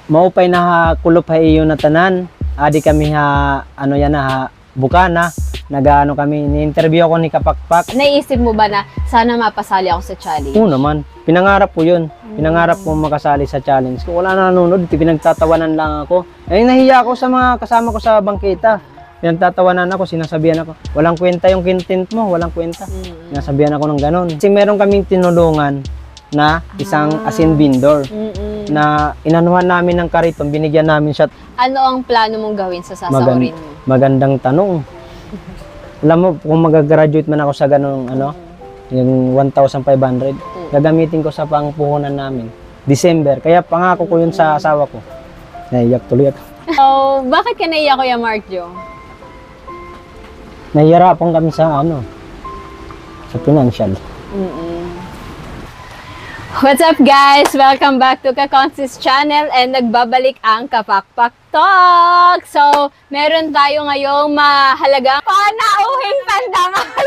Maupay na ha kulop ha iyo na tanan. Adi kami ha ano yan na ha bukana. Nagaano kami, ni-interview ako ni Kapakpak. Naisip mo ba na sana mapasali ako sa challenge? Oo naman. Pinangarap ko yun. Pinangarap ko makasali sa challenge. Kung wala na nanonood, pinagtatawanan lang ako. Eh, nahiya ako sa mga kasama ko sa bangkita. Pinagtatawanan ako, sinasabihan ako, walang kwenta yung content mo, walang kwenta. Sinasabihan ako ng ganon. Kasi meron kaming tinulungan na isang asin vendor na inanuhan namin ng kariton, binigyan namin siya. Ano ang plano mong gawin sa sasahurin mo? Magandang tanong. Alam mo, kung mag-graduate man ako sa ganong ano, yung 1,500, gagamitin ko sa pangpuhunan namin. December. Kaya pangako ko yun sa asawa ko. Naiyak tuloy ako. So, bakit ka naiyak, Kuya Mark Jo? Nahihirapan kami sa ano, sa financial. What's up guys? Welcome back to Kakonsis channel and nagbabalik ang Kapakpak Talk! So, meron tayo ngayong mahalagang panauhing pandangal!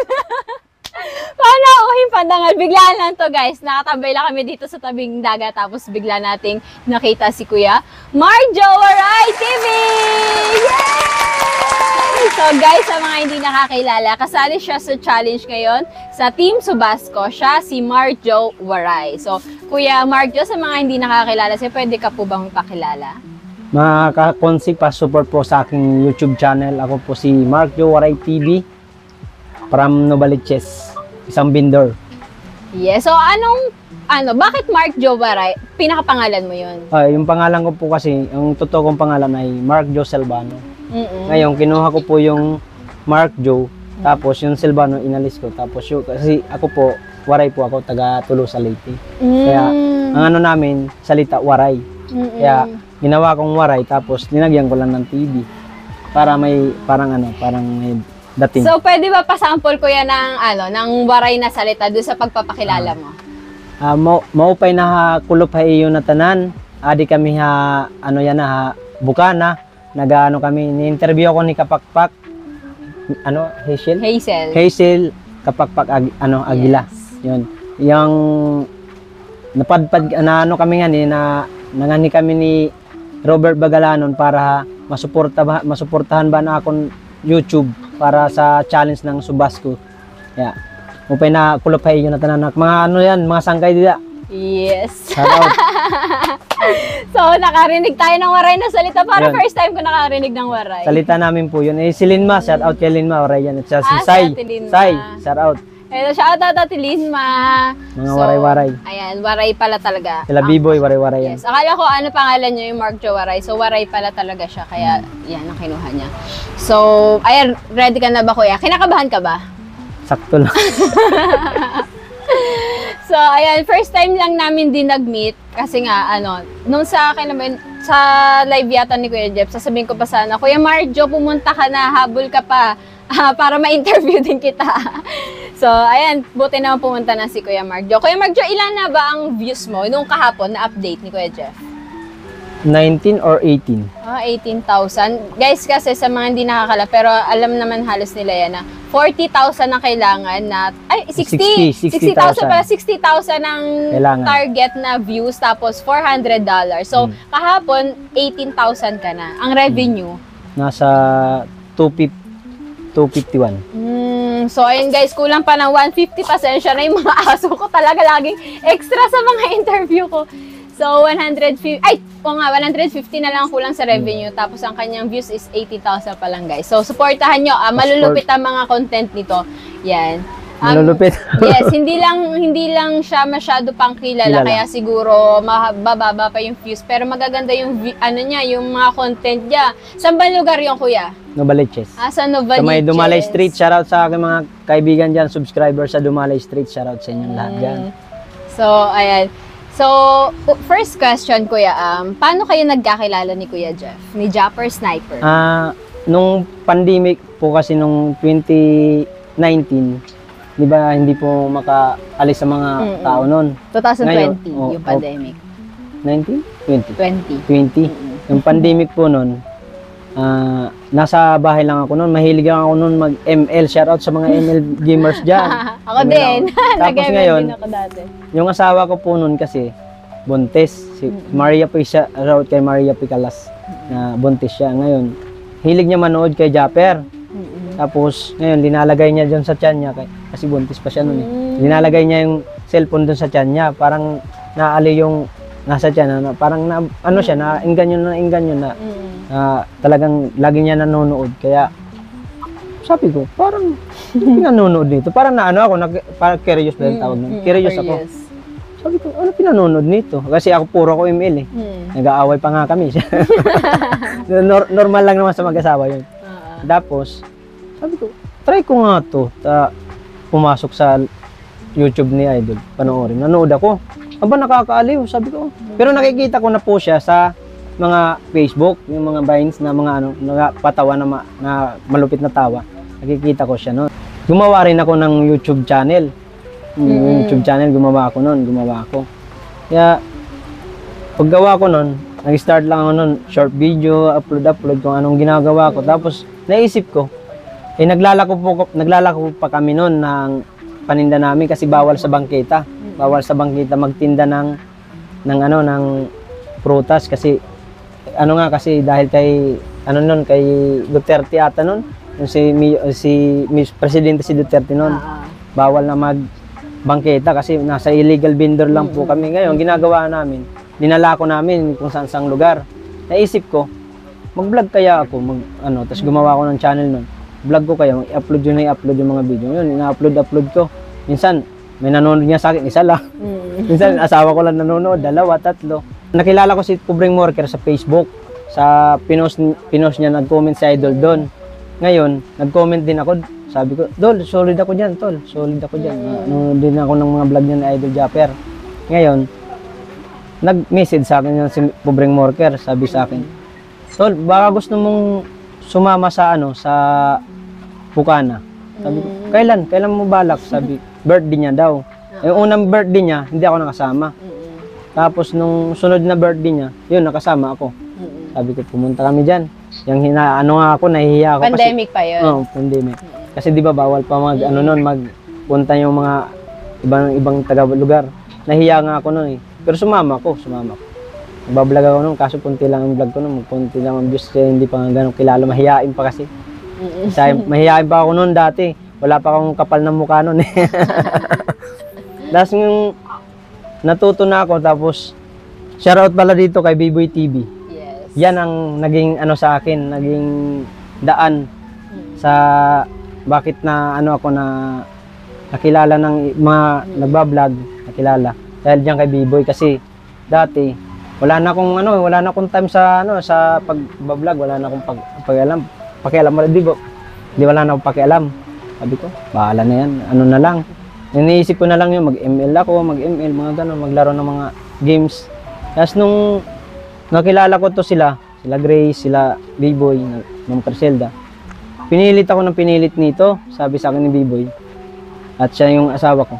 Panauhing pandangal! Biglaan lang to guys. Nakatambay lang kami dito sa tabing dagat tapos bigla nating nakita si Kuya Mark Jo Waray TV! Yay! So guys, sa mga hindi nakakilala, kasali siya sa challenge ngayon sa Team Subasco. Siya si Mark Jo Waray. So, Kuya Mark Jo, sa mga hindi nakakilala, pwede ka po bang pakilala? Mga kakonsi, pa-support po sa aking YouTube channel. Ako po si Mark Jo Waray TV from Novaliches, isang vendor. Yes. So, bakit Mark Jo Waray? Pinakapangalan mo yun? Yung pangalan ko po kasi, yung totoo kong pangalan ay Mark Jo Silvano. Ngayon, kinuha ko po yung Mark Jo, tapos yung Silvano, inalis ko. Tapos kasi ako po, Waray po ako, taga Tolosa Leyte. Kaya, ang ano namin, salita Waray. Kaya, ginawa kong Waray, tapos linagyan ko lang ng TV. Para may, parang may dating. So, pwede ba pasample ko yan ng Waray na salita doon sa pagpapakilala mo? Maupay na ha kulop ha iyo na tanan. Adi kami ha, ano yan na ha, bukana. Nagaano kami, ni-interview ako ni Kapakpak. Hazel Kapakpak Agila. Yes. Yun. Yung napadpad kami nga nangani kami ni Robert Bagalanon para masuportahan ba na akong YouTube para sa challenge ng Subasco. Yeah. Upay na kulopay yun na tananak. Mga mga sangkay dila. Yes. Shout out. So, nakarinig tayo ng Waray na salita. Para first time ko nakarinig ng Waray. Salita namin po yun. Si Linma, shout out kay Linma. Waray yan. At si Sai. Sai, shout out. Shout out at Linma. Mga waray-waray. Ayan, Waray pala talaga. Sila B-boy, waray-waray yan. Yes. Akala ko pangalan niya yung Mark Jo Waray. So, Waray pala talaga siya. Kaya, yan ang kinuha niya. So, ayan, ready ka na ba, Kuya? Kinakabahan ka ba? Sakto lang. So, ayan, first time lang namin din nag-meet kasi nga, nung sa akin naman, sa live yata ni Kuya Jeff, sasabihin ko pa sana, Kuya Mark Jo, pumunta ka na, habol ka pa, para ma-interview din kita. So, ayan, buti naman pumunta na si Kuya Mark Jo. Kuya Mark Jo, ilan na ba ang views mo nung kahapon na update ni Kuya Jeff? 19 or 18? 18,000. Guys, kasi sa mga hindi nakakala, pero alam naman halos nila yan na 40,000 ang kailangan na, 60,000 pala, 60,000 ang kailangan. Target na views, tapos $400. So, kahapon, 18,000 ka na. Ang revenue? Nasa 251. So, ayun guys, kulang pa ng 150. Pasensya na yung mga aso ko talaga laging extra sa mga interview ko. So, 150 na lang kulang sa revenue. Tapos, ang kanyang views is 80,000 pa lang, guys. So, supportahan nyo. Malulupit ang mga content nito. Yan. Malulupit. Yes, hindi lang siya masyado pang kilala. Kaya siguro, bababa pa yung views. Pero magaganda yung, yung mga content niya. Saan ba lugar yung Kuya? Novaliches. Sa Novaliches. Sa may Dumalay Street. Shoutout sa aking mga kaibigan dyan, subscribers sa Dumalay Street. Shoutout sa inyong lahat dyan. So, ayan. So, first question, Kuya, paano kayo nagkakilala ni Kuya Jeff? Ni Japper Sniper? Nung pandemic po kasi nung 2019, di ba hindi po makaalis sa mga tao noon? 2020, ngayon, yung pandemic. 20. Yung pandemic po noon, nasa bahay lang ako noon. Mahilig lang ako noon mag-ML. Shoutout sa mga ML gamers dyan. Ako din. Tapos ngayon, din ako dati. yung asawa ko po noon kasi, buntis. Si Maria po siya, route kay Maria Picalas na buntis siya. Ngayon, hilig niya manood kay Japper. Tapos, ngayon, linalagay niya dyan sa tiyan niya, kasi buntis pa siya nun eh. Linalagay niya yung cellphone dun sa tiyan niya, parang naali yung nasa tiyan, parang na, ano siya, naingganyo na talagang lagi niya nanonood. Kaya, sabi ko, parang pinanonood nito. Parang naano ako, parang curious ba yung tawag nun? Curious ako. Sabi ko, ano pinanonood nito? Kasi ako puro ako ML eh. Nag-aaway pa nga kami. Normal lang naman sa mag-asawa yun. Tapos, sabi ko, try ko nga to. Pumasok sa YouTube ni Idol, panoorin. Nanood ako. Aba, nakakaaliw, sabi ko. Pero nakikita ko na po siya sa mga Facebook, yung mga vines na mga ano, patawa na malupit na tawa. Nakikita ko siya noon. Gumawa rin ako ng YouTube channel. YouTube channel, gumawa ako. Kaya, paggawa ko noon, nag-start lang ako noon, short video, upload kung anong ginagawa ko. Tapos, naisip ko, naglalako pa kami noon ng paninda namin kasi bawal sa bangketa. Bawal sa bangketa magtinda ng prutas kasi kasi dahil kay kay Duterte ata noon, si Presidente si Duterte noon. Bawal na magbangketa kasi nasa illegal vendor lang po kami. Ngayon ginagawa namin, dinalako namin kung saan lugar. Naisip ko, mag-vlog kaya ako, tapos gumawa ako ng channel noon. Vlog ko kaya, i-upload yung mga video. Yun, ina-upload ko. Minsan, may nanonood niya sa akin, isa lang. Minsan, asawa ko lang nanonood, 2, 3. Nakilala ko si Pobreng Worker sa Facebook. Sa pinost niya, nag-comment si Idol doon. Ngayon, nag-comment din ako. Sabi ko, Dol, solid ako dyan, Tol. Solid ako dyan. Nanonood din ako ng mga vlog niya ni Idol Japper. Ngayon, nag-message sa akin si Pobreng Worker. Sabi sa akin, Tol, baka gusto mong sumama sa Bukana. Sabi ko, kailan mo balak? Sabi, birthday niya daw. Yung unang birthday niya, hindi ako nakasama. Tapos nung sunod na birthday niya, yun, nakasama ako. Sabi ko, pumunta kami dyan. Yung nahihiya ako. Pandemic kasi, pa yun? Oo, pandemic. Kasi di ba bawal pa magpunta yung mga ibang taga-lugar. Nahiya nga ako noon eh. Pero sumama ako. Nagbablog ako noon, kaso punti lang ang vlog ko noon. Punti lang ang views, kaya hindi pa nga ganun kilala. Mahihain pa kasi. Mahihain pa ako noon dati. Wala pa akong kapal ng mukha noon eh. Tapos yung natuto na ako, tapos shoutout pala dito kay B-Boy TV. Yes. Yan ang naging sa akin, naging daan sa bakit na ako na nakilala ng mga nagbablog, nakilala. Dahil diyan kay B-Boy kasi dati wala na akong time sa pagbablog, wala na akong pakialam wala na akong pakialam. Sabi ko, bahala na yan, na lang. Iniisip ko na lang yung mag-ML ako, mga gano'n, maglaro ng mga games. Tapos nung nakilala ko to sila Grace, sila B-Boy, Ma'am Criselda, pinilit ako ng pinilit nito, sabi sa akin ni B-Boy. At siya yung asawa ko.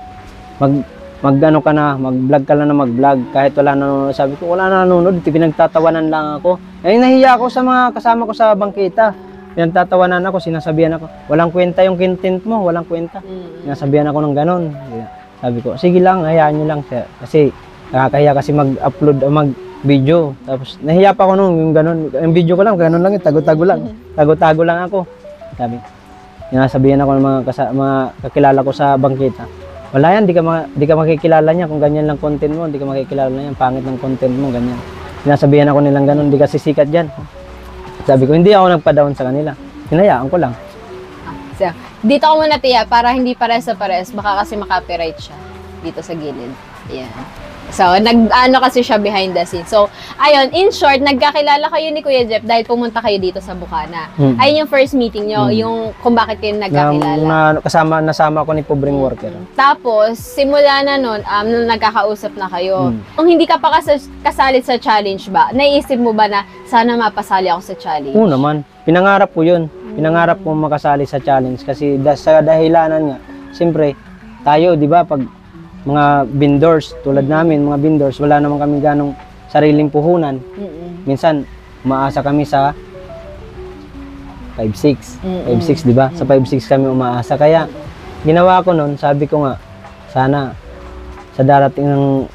Mag-vlog ka na mag-vlog. Kahit wala nanonood, sabi ko, wala na nanonood, pinagtatawanan lang ako. Eh, nahiya ako sa mga kasama ko sa bangketa. Pinagtatawanan ako, sinasabihan ako, walang kwenta yung content mo, walang kwenta. Sinasabihan ako ng ganon. Sabi ko, sige lang, hayaan nyo lang. Kasi nakakahiya kasi mag-upload o mag-video. Tapos nahiya pa ako nung yung ganon. Yung video ko lang, ganon lang, tago-tago lang. Tago-tago lang ako. Sabi, sinasabihan ako ng mga kakilala ko sa bangketa. Wala yan, di ka makikilala niya kung ganyan lang content mo, di ka makikilala niya, pangit ng content mo, ganyan. Sinasabihan ako nilang ganon, di ka sisikat dyan. Sabi ko, hindi ako nagpa-down sa kanila. Hinayaan ko lang. So, dito ako muna, Tia, para hindi pares sa pares. Baka kasi makapiright siya dito sa gilid. Ayan. So, kasi siya behind the scenes. So, ayun, in short, nagkakilala kayo ni Kuya Jeff dahil pumunta kayo dito sa Bukana. Ayun yung first meeting nyo, yung kung bakit kayo nagkakilala. Nasama ako ni Pobreng Worker. Tapos, simula na nun, nung nagkakausap na kayo, kung hindi ka pa kasali sa challenge ba, naisip mo ba na sana mapasali ako sa challenge? Oo naman. Pinangarap ko yun. Pinangarap ko makasali sa challenge kasi sa dahilanan nga, siyempre, tayo, di ba, pag mga vendors, tulad namin, mga vendors, wala naman kami ganong sariling puhunan. Minsan, umaasa kami sa 5-6. 5-6, di ba? Sa 5-6 kami umaasa. Kaya, ginawa ko nun, sabi ko nga, sana sa darating ng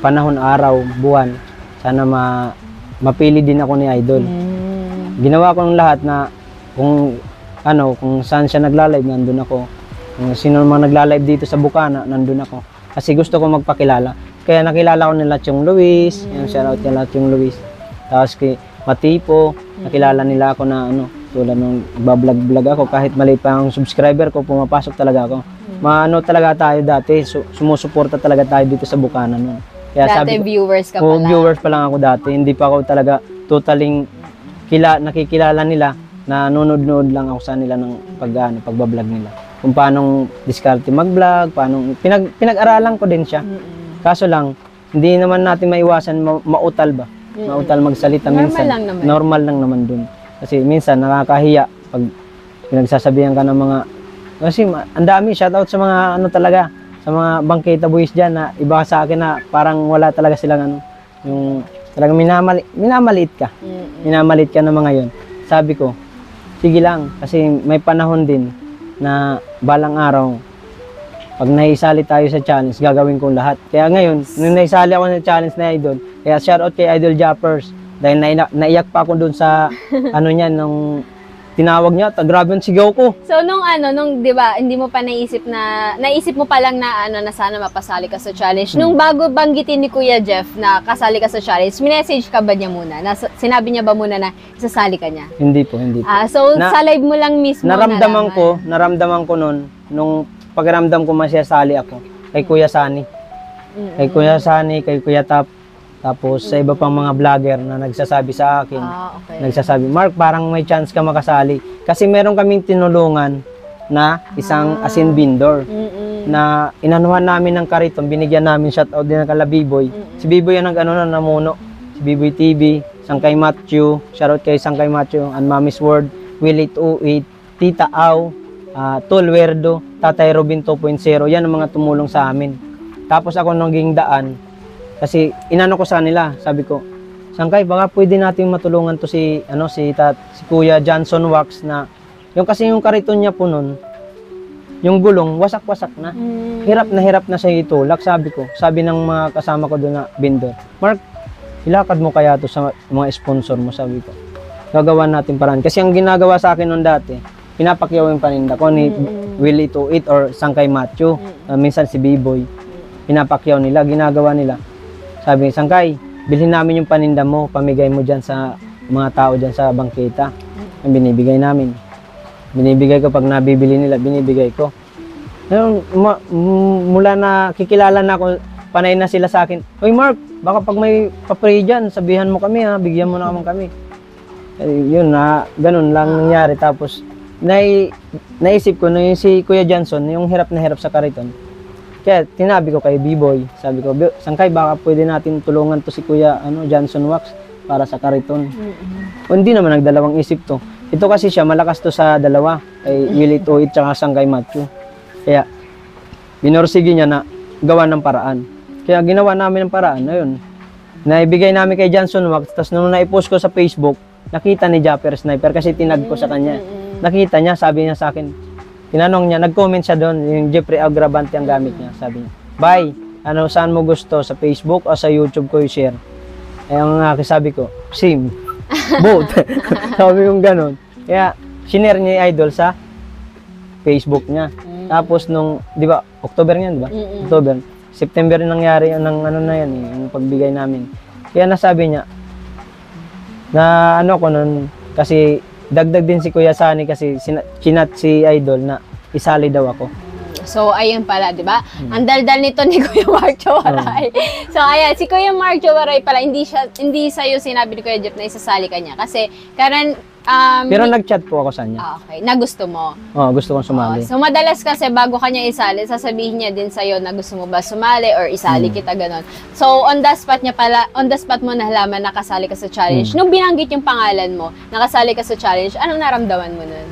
panahon, araw, buwan, sana mapili din ako ni Idol. Ginawa ko ng lahat na kung saan siya nagla-live, nandun ako. Kung sino mga nagla-live dito sa Bukana, nandun ako. Kasi gusto ko magpakilala. Kaya nakilala ko nila yung Luis, yung shoutout nila yung Luis. Tapos kay Matipo, nakilala nila ako na tulad nung bablog ako, kahit maliit pa ang subscriber ko, pumapasok talaga ako. Talaga tayo dati, sumusuporta talaga tayo dito sa Bukana noon. Kaya dati viewers ka pala. Viewers pa lang ako dati, hindi pa ako talaga totaling nakikilala nila, na nunod-nood lang ako sa nila ng pagbablog nila. Kung paano diskarte mag-vlog, paano pinag-aralan ko din siya. Kaso lang, hindi naman natin maiwasan mautal ba? Mautal magsalita minsan. Normal lang naman dun. Kasi minsan nakakahiya pag pinagsasabihan ka ng mga, kasi ang dami shoutout sa mga talaga, sa mga bangketa boys diyan na iba sa akin na parang wala talaga silang yung talagang minamaliit ka. Minamaliit ka ng mga yon. Sabi ko, sige lang, kasi may panahon din na balang araw, pag naisali tayo sa challenge, gagawin kong lahat. Kaya ngayon, nung naisali ako sa challenge na Idol, kaya shoutout kay Idol Jappers, dahil naiyak pa ako dun sa nung tinawag niya, grabe yung sigaw ko. So nung 'di ba, hindi mo pa naisip mo pa lang na na sana mapasali ka sa challenge. Nung bago banggitin ni Kuya Jeff na kasali ka sa challenge, minessage ka ba niya muna? Sinabi niya ba muna na isasali ka niya? Hindi po. So sa live mo lang mismo naramdaman ko noon, nung pagramdam ko masasali ako kay Kuya Sani. Kay Kuya Sani, kay Kuya Tap. Tapos sa iba pang mga vlogger na nagsasabi sa akin, nagsasabi, Mark, parang may chance ka makasali. Kasi meron kaming tinulungan na isang asin vendor na inanuhan namin ng kariton, binigyan namin shoutout din ng kala B-Boy. Si B-Boy yung namuno. Si B-Boy TV, Sangkay Matthew, shoutout kay Sangkay Matthew, and Mami's World, Willie 28, Tita Au, Tol Werdo, Tatay Robin 2.0, yan ang mga tumulong sa amin. Tapos ako naging daan, kasi inano ko sa nila, sabi ko, Sangkay, baka pwede nating matulungan to si Kuya Johnson Wax na kasi yung kariton niya po nun, yung gulong wasak-wasak na. Hirap na siya itulak, sabi ko. Sabi ng mga kasama ko doon na vendor, Mark, ilakad mo kaya to sa mga sponsor mo, sabi ko. Gagawa natin paraan. Kasi ang ginagawa sa akin noon dati, pinapakyaw yung paninda ko ni Willie 28 or Sangkay Matthew, minsan si B-Boy. Pinapakyaw nila, ginagawa nila. Sabi, Sangkay, bilhin namin yung paninda mo, pamigay mo dyan sa mga tao dyan sa bangketa. Ang binibigay namin. Binibigay ko pag nabibili nila, binibigay ko. Mula na kikilala na ako, panay na sila sa akin, Uy Mark, baka pag may papray dyan, sabihan mo kami bigyan mo na naman kami. Yun na, ganun lang nangyari. Tapos, naisip ko na yung si Kuya Johnson, yung hirap na hirap sa kariton. Kaya tinabi ko kay B-Boy, sabi ko, Sangkay, baka pwede natin tulungan to si Kuya Johnson Wax para sa kariton. O hindi naman nagdalawang isip to. Ito kasi siya, malakas to sa dalawa, kay Willie 28 tsaka Sangkay Matthew. Kaya binorsige niya na gawa ng paraan. Kaya ginawa namin ng paraan, ayun. Naibigay namin kay Johnson Wax, tapos nung naipost ko sa Facebook, nakita ni Japper Sniper kasi tinag ko sa kanya. Nakita niya, sabi niya sa akin, tinanong niya, nag-comment siya doon, yung Jeffrey Agravante ang gamit niya. Sabi niya, bye, saan mo gusto? Sa Facebook o sa YouTube ko i-share? Ang sabi ko, same. Both. Sabi yung ganun. Kaya, sinare niya yung Idol sa Facebook niya. Tapos di ba, October niyan, di ba? October. September nangyari yung na yan, yung pagbigay namin. Kaya nasabi niya, na ko nun, kasi dagdag din si Kuya Sani kasi chinat si Idol na isali daw ako. So, ayun pala, di ba? Ang daldal nito ni Kuya Mark Jowaray. So, ayan, si Kuya Mark Jowaray pala, hindi sa'yo sinabi ni Kuya Jeff na isasali ka niya. Kasi, pero nag-chat po ako sa kanya. Okay, na gusto mo. Gusto kong sumali. So, madalas kasi bago kanya isali, sasabihin niya din sa'yo na gusto mo ba sumali or isali kita, ganon. So, on the spot mo nalaman na kasali ka sa challenge. Nung binanggit yung pangalan mo, nakasali ka sa challenge, anong naramdaman mo nun?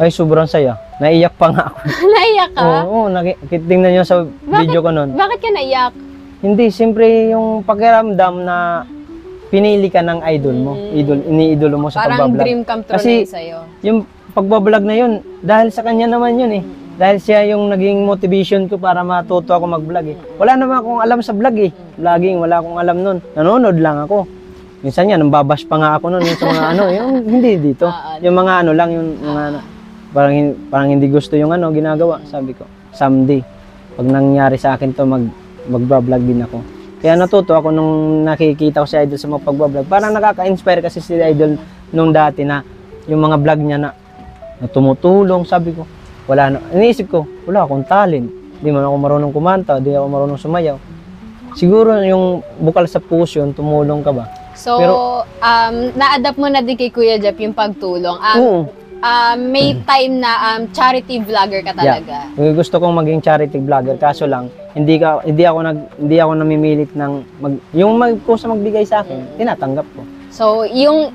Ay, sobrang saya. Naiyak pa nga ako. Naiyak ka? Oo, tingnan nyo sa video ko nun. Bakit ka naiyak? Hindi, siyempre yung pakiramdam na pinili ka ng idol mo. Iniidolo mo sa pagbablog. Parang dream come true kasi na sa'yo. Yung pagbablog na yun, dahil sa kanya naman yun eh. Dahil siya yung naging motivation ko para matuto ako mag-vlog eh. Wala naman akong alam sa vlog eh. Vlogging, wala akong alam nun. Nanonood lang ako. Minsan yan, nambabash pa nga ako nun yung sa mga ano, yung hindi dito. Yung mga ano lang, yung mga parang hindi gusto yung ano, ginagawa. Sabi ko, someday, pag nangyari sa akin to, mag-vlog din ako. Kaya natuto ako nung nakikita ko si Idol sa mga pag-vlog. Parang nakaka-inspire kasi si Idol nung dati na yung mga vlog niya na tumutulong, sabi ko. Wala na. Iniisip ko, wala akong talent. Di man ako marunong kumanta, di ako marunong sumayaw. Siguro yung bukal sa puso yun, tumulong ka ba? So, Pero- na-adapt mo na din kay Kuya Jeff yung pagtulong. Oo. May time na charity vlogger ka talaga. Yeah. Gusto kong maging charity vlogger, kaso lang, hindi ako namimilit ng yung magkusa magbigay sa akin, tinatanggap ko. So, yung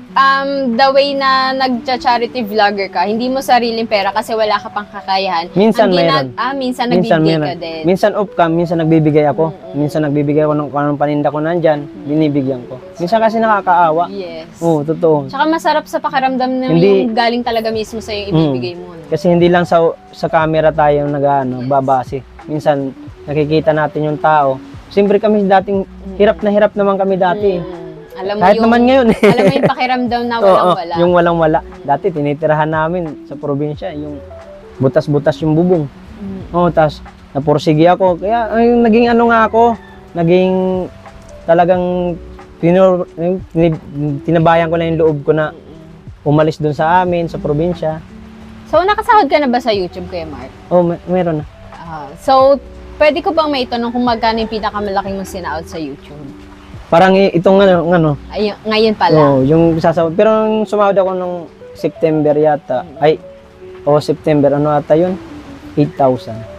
the way na nagcha-charity vlogger ka, hindi mo sariling pera kasi wala ka pang kakayahan. Minsan Ang mayroon. minsan nagbibigay ka din. Minsan off cam, minsan nagbibigay ako. Minsan nagbibigay ako ng kung anong paninda ko nandyan, binibigyan ko. Minsan kasi nakakaawa. Yes. Oo, totoo. Tsaka masarap sa pakiramdam na Hindi- yung galing talaga mismo sa yung ibibigay mo. No? Kasi hindi lang sa camera tayo babase. Minsan nakikita natin yung tao. Siyempre kami dating hirap naman kami dati. Alam mo Kahit naman ngayon. Alam mo yung pakiramdam na Oo, walang-wala. yung walang-wala. Dati tinitirahan namin sa probinsya, yung butas-butas yung bubong. Oo, tapos napursige ako. Kaya naging ano nga ako, naging talagang tinabayan ko na yung loob ko na umalis dun sa amin, sa probinsya. So, nakasahod ka na ba sa YouTube, Kuya Mark? Oh, meron na. So, pwede ko bang maitanong kung magkano yung pinakamalaking mong sinaod sa YouTube? Parang itong ano. Ay, ngayon pa lang. Oh, yung sasawad. Pero nung sumahod ako nung September yata, September, ano ata yun? 8,000.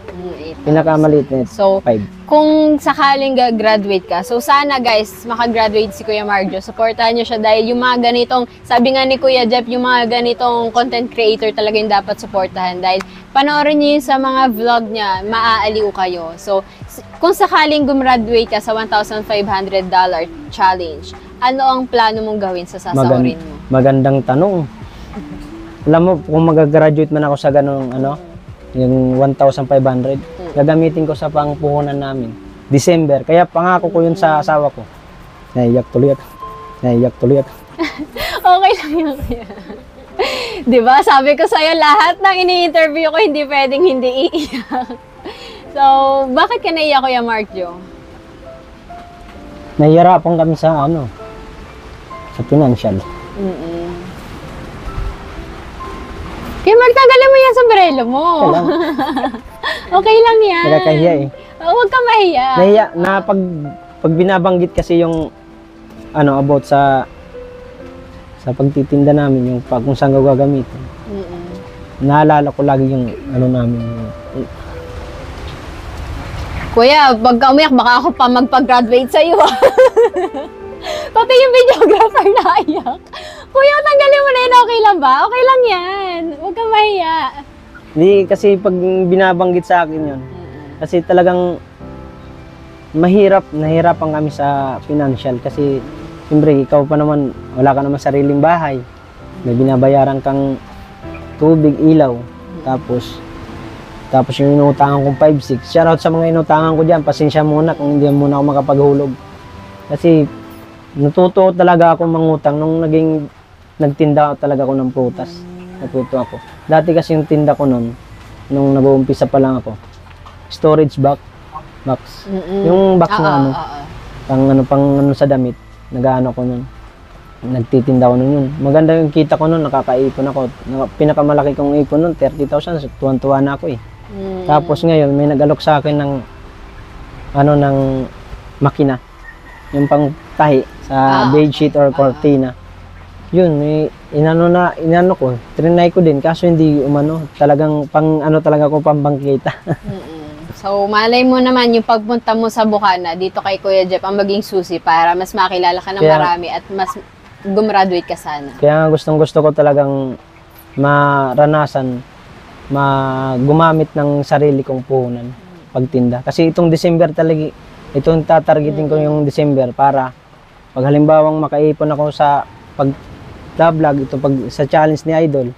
Pinakamaliit na So, 5. kung sakaling graduate ka, so sana guys, makagraduate si Kuya Marjo. Supportahan nyo siya dahil yung mga ganitong, sabi nga ni Kuya Jeff, yung mga ganitong content creator talaga yung dapat supportahan dahil panoorin nyo yun sa mga vlog niya, maaaliw kayo. So, kung sakaling gumraduate ka sa $1,500 challenge, ano ang plano mong gawin sa sasahurin mo? Magandang tanong. Alam mo, kung mag-graduate man ako sa ganong yung 1,500, gagamitin ko sa pangpuhunan namin. December. Kaya pangako ko yun sa asawa ko. Naiyak tuloy ako. Okay lang yun, Kuya. Diba? Sabi ko sa'yo, lahat ng ini-interview ko, hindi pwedeng hindi iiyak. So, bakit ka naiyak, Kuya Marjo? Nahihirapan kami sa sa financial. Kuya Mark, tanggalin mo yung sombrero mo. Kailan? Okay lang yan. Nakakahiya eh. Huwag ka mahiya. Nahiya na pag binabanggit kasi yung about sa pagtitinda namin, yung kung saan ko gagamitin. Naalala ko lagi yung namin. Kuya, pagka umiyak, baka ako pa magpag-graduate sa'yo. Pati yung videographer na iyak. Kuya, tanggalin mo na yun. Okay lang ba? Okay lang yan. Huwag ka mahiya. Hindi, kasi pag binabanggit sa akin yun, kasi talagang nahirapan kami sa financial kasi siyempre ikaw pa naman, wala ka naman sariling bahay. May binabayaran kang tubig, ilaw. Tapos yung inutangan kong 5-6. Shoutout sa mga inutangan ko dyan. Pasensya muna kung hindi muna ako makapaghulog. Kasi natuto talaga ako mangutang nung nagtinda talaga ako ng prutas. Natuto ako. Dati kasi yung tinda ko nun, nung nag-uumpisa pa lang ako, storage box. Yung box na pang sa damit. Nag-ano ko nun. Nagtitinda ko nun yun. Maganda yung kita ko nun, nakakaipon ako. Pinakamalaki kong ipon nun, 30,000. Tuwan-tuwa na ako eh. Tapos ngayon, may nag-alok sa akin ng makina. Yung pang tahi sa bedsheet or cortina. Yun, may inano ko, trinay ko din, kaso hindi talagang talaga ko pambangkita. So, malay mo naman yung pagpunta mo sa Bukana, dito kay Kuya Jeff, ang maging susi para mas makilala ka ng marami at mas gumraduate ka sana. Kaya gustong-gusto ko talagang maranasan, gumamit ng sarili kong puhunan pagtinda. Kasi itong December talaga, itong tatargetin ko yung December para pag halimbawang makaipon ako sa pag-vlog, ito sa challenge ni Idol,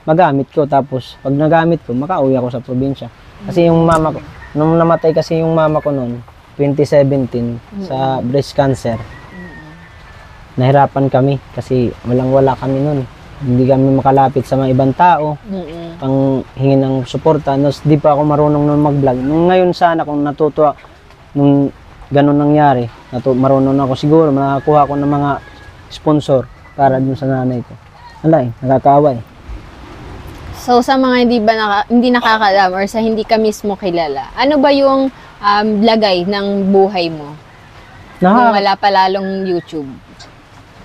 magamit ko. Tapos, pag nagamit ko, makauwi ako sa probinsya. Kasi yung mama ko, nung namatay kasi yung mama ko noon, 2017, sa breast cancer, nahirapan kami kasi walang-wala kami noon. Hindi kami makalapit sa mga ibang tao, pang hingi ng suporta. Di pa ako marunong noon mag-vlog. Nung ngayon sana kung natutuwa, nung ganun nangyari, marunong ako siguro, makakuha ko ng mga sponsor para dun sa nanay ko. Alay, nakakaawa eh. So sa mga hindi nakakalam or sa hindi ka mismo kilala, ano ba yung lagay ng buhay mo? Nung wala pa lalong YouTube.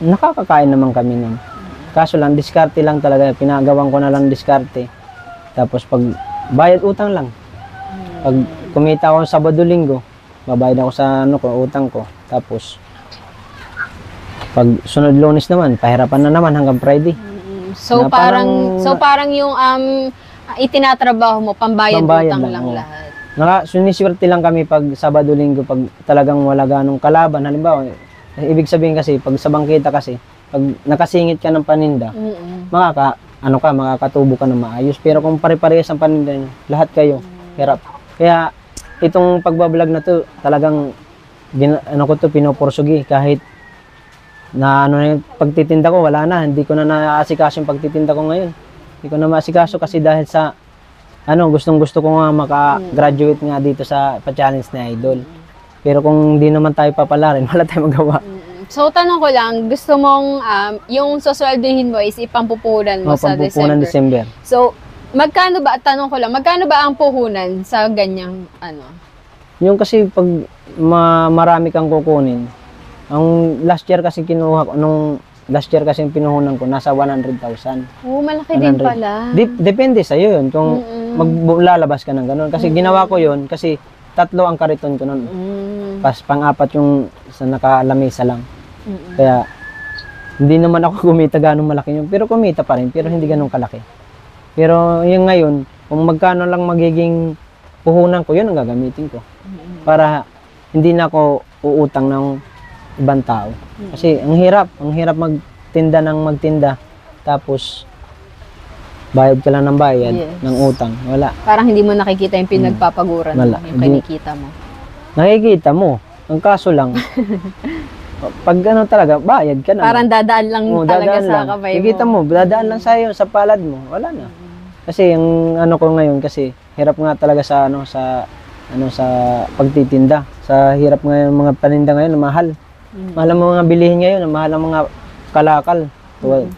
Nakakakain naman kami nun. Kaso lang, diskarte lang talaga. Pinagawan ko na lang diskarte. Tapos pag bayad utang lang. Pag kumita ako Sabado-Linggo, babayad ako sa utang ko. Tapos pag sunod Lunes naman, pahirapan na naman hanggang Friday. So parang yung itinatrabaho mo, pambayad utang lang lahat. Suniswerte lang kami pag Sabado-Linggo, pag talagang wala ganong kalaban. Halimbawa, ibig sabihin kasi, pag sa bangketa kasi, pag nakasingit ka ng paninda, makakatubo ka ng maayos. Pero kung pare-parehas ang paninda nyo, lahat kayo, hirap. Kaya, itong pagbablog na to, talagang, pinopursugi. Kahit na yung pagtitinda ko, wala na. Hindi ko na naasikaso yung pagtitinda ko ngayon. Hindi ko na maasikaso kasi dahil sa, gustong-gusto ko nga maka-graduate nga dito sa pa-challenge na Idol. Pero kung hindi naman tayo papalarin, wala tayong magawa. So, tanong ko lang, gusto mong yung susweldohin mo is ipampupunan mo sa December. So, magkano ba ang puhunan sa ganyang Yung kasi pag marami kang kukunin, ang last year kasi kinuha ko, yung pinuhunan ko, nasa 100,000. Oo, malaki din pala. Depende sa'yo yun, kung maglalabas ka ng ganun. Kasi ginawa ko yun, kasi 3 ang kariton ko nun. Pas pang-4 yung sa nakalamesa lang. Kaya, hindi naman ako kumita ganun malaki yun. Pero kumita pa rin, pero hindi ganun kalaki. Pero yung ngayon, kung magkano lang magiging puhunan ko, yun ang gagamitin ko. Para hindi na ako uutang ng ibang tao. Kasi ang hirap magtinda. Tapos, bayad ka lang ng bayad, ng utang. Wala. Parang hindi mo nakikita yung pinagpapaguran mo, yung kinikita mo. Nakikita mo. Ang kaso lang, pag talaga, bayad ka na. Parang dadaan lang talaga sa kamay mo. Nakikita mo, dadaan lang sa'yo, sa palad mo. Wala na. Kasi yung ko ngayon, kasi hirap nga talaga sa pagtitinda. Sa hirap ngayon, mga paninda ngayon, mahal. Mahal ang mga bilihin ngayon, mahal ang mga kalakal.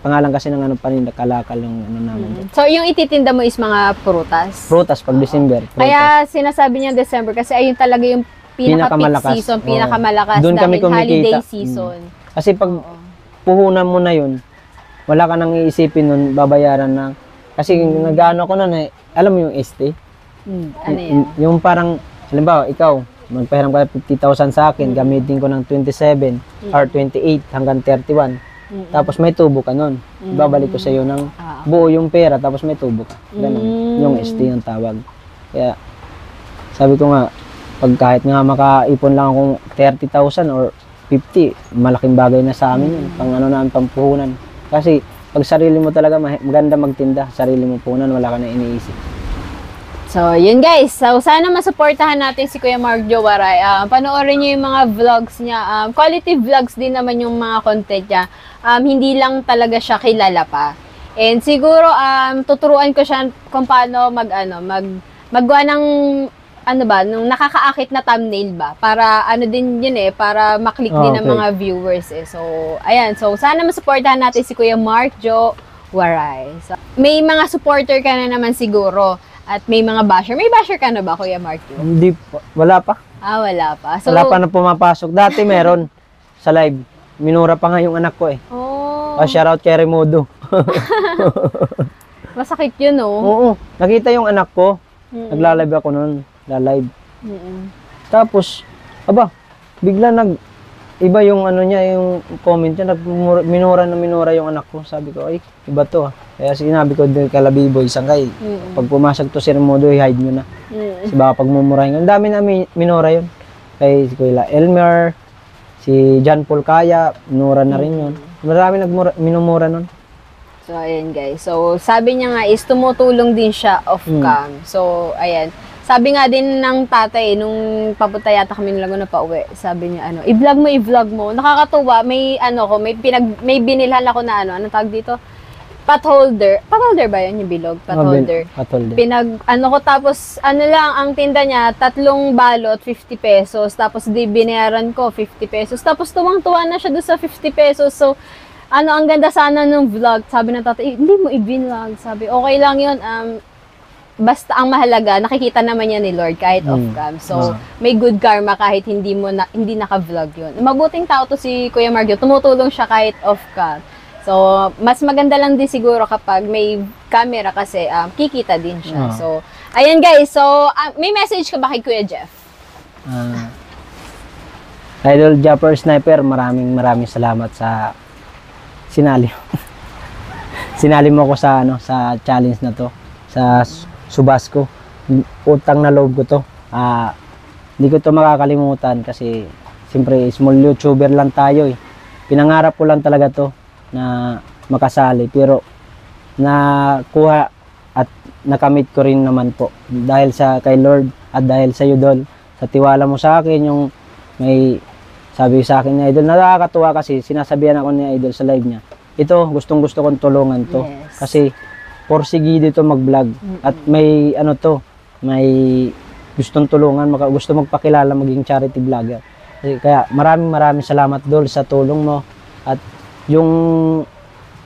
Pangalan kasi ng paninda, kalakal yung naman. So, yung ititinda mo is mga prutas? Prutas pag December. Prutas. Kaya sinasabi niya December kasi ayun talaga yung pinaka-peak season, pinakamalakas doon kami dahil kumikita. Holiday season. Kasi pag puhunan mo na yun, wala ka nang iisipin nun, babayaran na. Kasi nag-ano ko nun alam mo yung ST? Ano yan? Yung parang, halimbawa, ikaw, magpahiram ka 50,000 sa akin, gamitin ko ng 27 or 28 hanggang 31. Tapos may tubo ka nun. Ibabalik ko sa iyo ng buo yung pera, tapos may tubo ka. Ganun. Yung ST yung tawag. Kaya, sabi ko nga, pag kahit nga makaipon lang akong 30,000 or 50, malaking bagay na sa amin yun. Pampuhunan. Kasi, pag sarili mo talaga, maganda magtinda. Sarili mo puhunan, wala ka na iniisip. So, yun guys. So, sana masuportahan natin si Kuya Mark Jowaray. Panoorin niyo yung mga vlogs niya. Quality vlogs din naman yung mga content niya. Hindi lang talaga siya kilala pa. And siguro, tuturuan ko siya kung paano maggawa ng, nung nakakaakit na thumbnail ba? Para, din yun para maklik din ng mga viewers So, ayan. So, sana masuportahan natin si Kuya Mark Jowaray. So, may mga supporter ka na naman siguro. At may mga basher. May basher ka na ba, Kuya Mark? Hindi pa. Wala pa. Wala pa. So, wala pa na pumapasok. Dati meron sa live. Minura pa nga yung anak ko Oh. Shoutout kay Remodo. Masakit yun, Oo. Nakita yung anak ko. Nagla-live ako noon. La-live. Tapos, bigla iba yung yung comment niya. Minura yung anak ko. Sabi ko, ay, iba to Kaya sinabi ko din kay Labiboy, sangkay. Pag pumasok to si Remodo, hide nyo na. Kasi baka pagmumurahin. Ang dami na minura yun. Kay si Kuya Elmer, si John Paul Kaya, minura na rin yun. Marami minumura nun. So, ayan guys. So, sabi niya nga is tumutulong din siya off-cam. So, ayan. Sabi nga din ng tatay, nung papunta yata kami ng Laguna pa uwi, sabi niya, i-vlog mo. Nakakatuwa, may may binilhan ako na anong tawag dito? Pot holder. Pot holder ba yun yung bilog? Pot holder. Tapos, lang, ang tinda niya, 3 balot, 50 pesos. Tapos, binayaran ko, 50 pesos. Tapos, tuwang-tuwa na siya doon sa 50 pesos. So, ang ganda sana ng vlog. Sabi ng tatay, hindi mo i-vlog. Sabi, okay lang yun. Basta ang mahalaga, nakikita naman yan ni Lord kahit off-cam. So, may good karma kahit hindi naka-vlog yun. Mabuting tao to si Kuya Margio. Tumutulong siya kahit off-cam. So, mas maganda lang din siguro kapag may camera kasi kikita din siya. So, ayan guys. So, may message ka ba kay Kuya Jeff? Idol Japper Sniper, maraming salamat sa sinali. Sinali mo ko sa sa challenge na to, sa Subasco. Utang na loob ko to. Hindi ko to makakalimutan kasi siyempre small YouTuber lang tayo eh. Pinangarap ko lang talaga to na makasali, pero nakuha at nakamit ko rin naman po dahil sa kay Lord at dahil sa iyo, Idol, sa tiwala mo sa akin. Yung may sabi sa akin ni Idol, nakakatuwa kasi sinasabihan ako ni Idol sa live niya, ito gustong-gusto kong tulungan to. Yes. Kasi porsigido ito mag-vlog at may may gustong tulungan, gusto magpakilala, maging charity vlogger. Kaya maraming salamat, Dol, sa tulong mo. At yung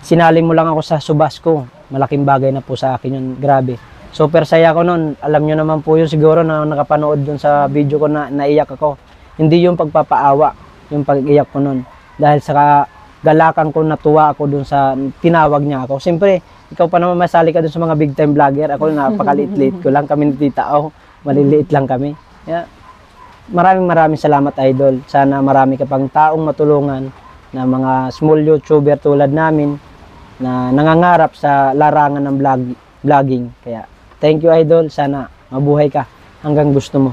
sinali mo lang ako sa Subasco, malaking bagay na po sa akin yun. Grabe. Super saya ko nun. Alam nyo naman po yun siguro na nakapanood dun sa video ko na naiyak ako. Hindi yung pagpapaawa, yung pag-iyak ko nun. Dahil sa galakan ko, natuwa ako dun sa tinawag niya ako. Siyempre, ikaw pa naman masali ka dun sa mga big time vlogger. Ako napakaliit-liit ko lang. Kami ni Tita O, maliliit lang kami. Yeah. Maraming salamat, Idol. Sana marami ka pang taong matulungan na mga small YouTuber tulad namin na nangangarap sa larangan ng vlogging. Kaya, thank you, Idol. Sana mabuhay ka hanggang gusto mo.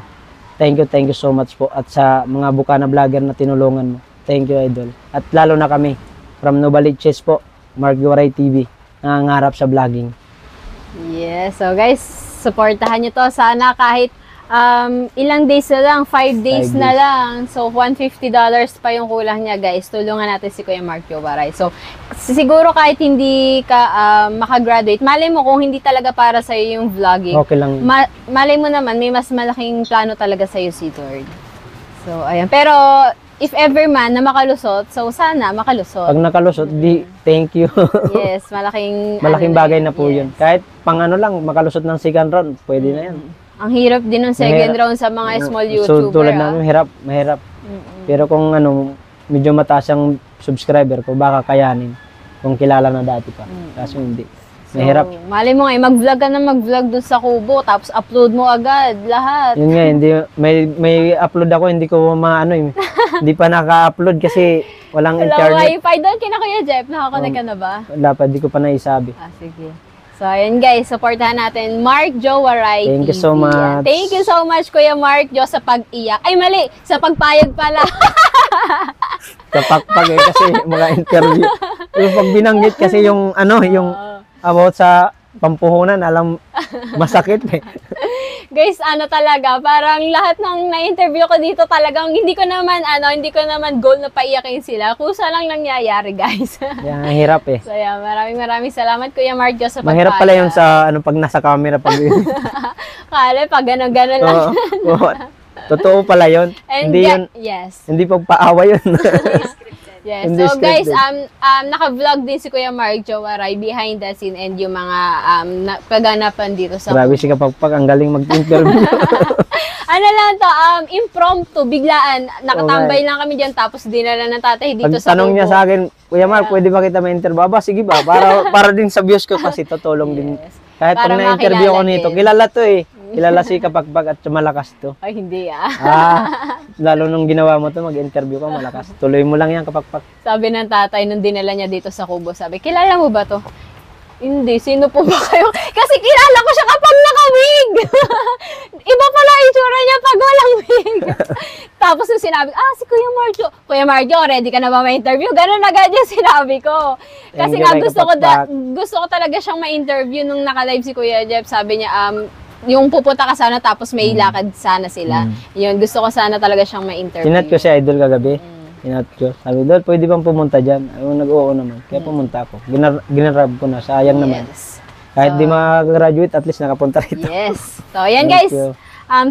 Thank you so much po. At sa mga bukana vlogger na tinulungan mo. Thank you, Idol. At lalo na kami, from Novaliches po, Mark Jowaray TV, nangangarap sa vlogging. Yes. So guys, supportahan nyo to. Sana kahit ilang days na lang, 5 days na lang. So, $150 pa yung kulang niya, guys. Tulungan natin si Kuya Mark Jowaray. So, siguro kahit hindi ka makagraduate, malay mo kung hindi talaga para sa'yo yung vlogging. Okay lang. Malay mo naman, may mas malaking plano talaga sa'yo si Lord. So, ayan. Pero, if ever man na makalusot, so sana makalusot. Pag nakalusot, thank you. Yes, malaking bagay na po yun. Kahit pang lang, makalusot ng second round, pwede na yan. Ang hirap din ng second round sa mga small YouTuber. So, tulad namin, mahirap. Pero kung medyo mataas ang subscriber ko, baka kayanin. Kung kilala na dati pa. Kaso hindi. Mahirap. So, mali mo nga, mag-vlog ka na mag-vlog dun sa Kubo, tapos upload mo agad, lahat. Yun nga, may upload ako, hindi ko hindi pa naka-upload kasi walang internet. Wala wifi doon, kina Kuya Jeff, nakakonect ka na ba? Wala pa, hindi ko pa naisabi. Sige. So, ayan guys, supportahan natin Mark Jowaray TV. Thank you so much. Thank you so much, Kuya Mark Jo, sa pag-iyak. Ay, mali! Sa pagpayag pala. Sa pakpag kasi mga interview. Yung pag binanggit kasi yung yung about sa pampuhunan, alam, masakit eh. Guys, talaga, parang lahat ng na-interview ko dito talagang hindi ko naman goal na paiyakin sila. Kusa lang nangyayari, guys. Yan, hirap eh. So, yeah, maraming salamat, Kuya Mark Jo, sa pagpapayag. Mahirap pala yun sa, pag nasa camera. Kala, pag gano'n lang. Totoo pala yun. Hindi yun. Yes. Hindi pagpaawa yun. Yes. So guys, naka-vlog din si Kuya Mark Jowaray behind the scene and yung mga paganapan dito sa Grabe si Kapagpag, ang galing mag-interview. lang to, impromptu, biglaan, nakatambay lang kami diyan tapos dinala ng tatay dito sa tanong niya sa akin, Kuya Mark, pwede ba kita ma-interview? Sige ba? Para din sa views ko kasi tutulong din. Kahit pag na-interview ko nito, kilala to eh. Kilala si Kapagpag at malakas to. Ay, hindi Lalo nung ginawa mo to, mag-interview ka, malakas. Tuloy mo lang yan, Kapagpag. Sabi ng tatay nung dinala niya dito sa Kubo, sabi, kilala mo ba to? Hindi, sino po ba kayo? Kasi kilala ko siya kapag naka-wig. Iba pala itsura niya pag walang wig. Tapos nung sinabi, si Kuya Marjo. Kuya Marjo, ready ka na ba ma-interview? Ganun agad yung sinabi ko. Kasi nga gusto ko talaga siyang ma-interview nung naka-live si Kuya Jeff. Sabi niya, yung pupunta ka sana tapos may lakad sana sila. Yun, gusto ko sana talaga siyang ma-interview. Sinat ko si Idol kagabi. Sinat ko. Sabi, Idol, pwede bang pumunta dyan? Ayun, nag-oo naman. Kaya pumunta ako. Ginarab ko na. Sayang naman. Kahit di makagraduate, at least nakapunta rito. Yes. So, yan guys.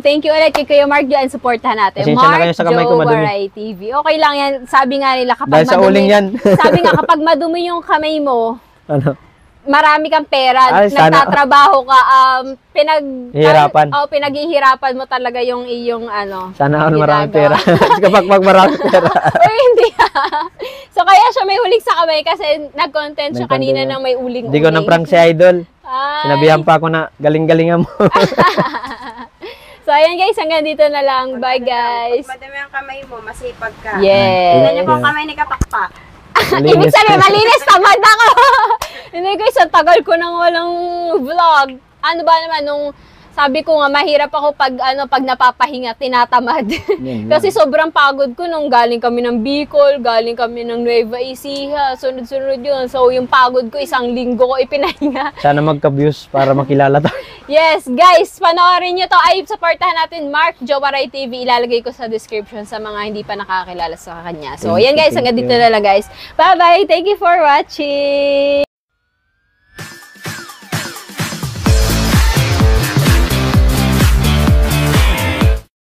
Thank you ulit kay Kuya Mark and supportahan natin. Pasensya na kayo sa kamay ko, madumi. Waray TV. Okay lang yan. Sabi nga nila kapag Dahil sa uling yan. sabi nga kapag madumi yung kamay mo, Ano? marami kang pera, nagtatrabaho ka, pinaghihirapan mo talaga yung iyong Sana ako marami pera. Kapag marami pera. Uy, hindi. So kaya siya may huling sa kamay kasi nag-content siya kanina nang may uling-uling. Hindi ko na-prank si Idol. Sinabihan pa ako na galing-galingan mo. So ayan guys, hanggang dito na lang. Bye guys. Pag madami ang kamay mo, masipag ka. Yes. Tignan niyo po ang kamay ni Kapakpak. Ibig sabihin, malinis, tamad ako. Hindi guys, ang tagal ko nang walang vlog. Ano ba naman, nung sabi ko nga, mahirap ako pag napapahinga, tinatamad. Kasi sobrang pagod ko nung galing kami ng Bicol, galing kami ng Nueva Ecija, sunod-sunod yun. So, yung pagod ko, 1 linggo ko ipinahinga. Sana magka-views para makilala tayo. Yes, guys, panoorin nyo to. Ay, supportahan natin Mark Jowaray TV. Ilalagay ko sa description sa mga hindi pa nakakilala sa kanya. So, yan guys, hanggang dito na lang guys. Bye-bye! Thank you for watching!